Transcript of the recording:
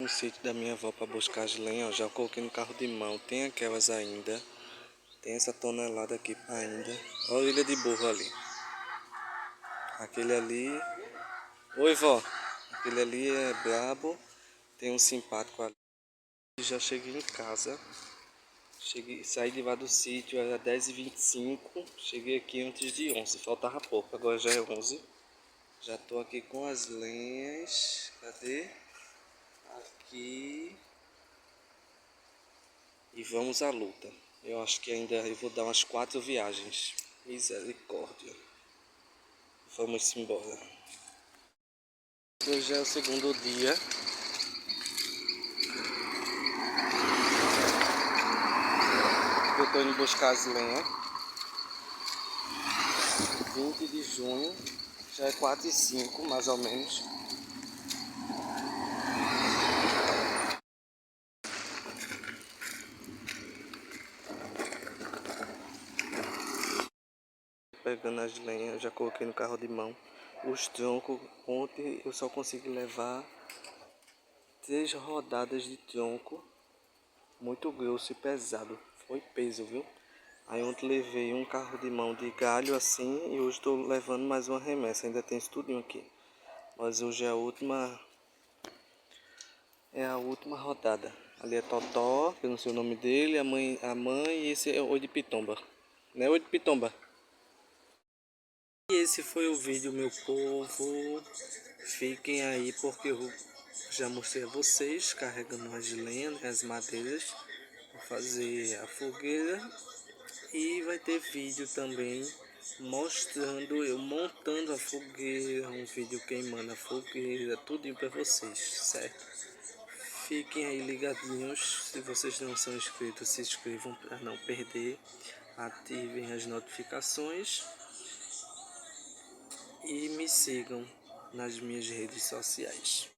No sítio da minha avó para buscar as lenhas, ó, já coloquei no carro de mão. Tem aquelas ainda. Tem essa tonelada aqui ainda. Olha a ilha de burro ali. Aquele ali. Oi, vó. Aquele ali é brabo. Tem um simpático ali. Já cheguei em casa. Saí de lá do sítio, era 10h25. Cheguei aqui antes de 11. Faltava pouco, agora já é 11. Já tô aqui com as lenhas. Cadê? Aqui. E vamos à luta. Eu acho que ainda eu vou dar umas 4 viagens. Misericórdia. Vamos embora. Hoje é o segundo dia. Eu tô indo buscar as lenhas. 20 de junho. Já é 4h05, mais ou menos. Pegando as lenhas, já coloquei no carro de mão. Os troncos, ontem eu só consegui levar 3 rodadas de tronco. Muito grosso e pesado. Foi peso, viu? Aí ontem levei um carro de mão de galho assim. E hoje estou levando mais uma remessa. Ainda tem isso tudinho aqui. Mas hoje é a última. É a última rodada. Ali é Totó, que eu não sei o nome dele. A mãe e esse é o Oi de Pitomba. Né, Oi de Pitomba? E esse foi o vídeo, meu povo. Fiquem aí porque eu já mostrei a vocês carregando as lenhas, as madeiras para fazer a fogueira. E vai ter vídeo também mostrando eu montando a fogueira, um vídeo queimando a fogueira, tudinho para vocês, certo? Fiquem aí ligadinhos. Se vocês não são inscritos, se inscrevam para não perder. Ativem as notificações. E me sigam nas minhas redes sociais.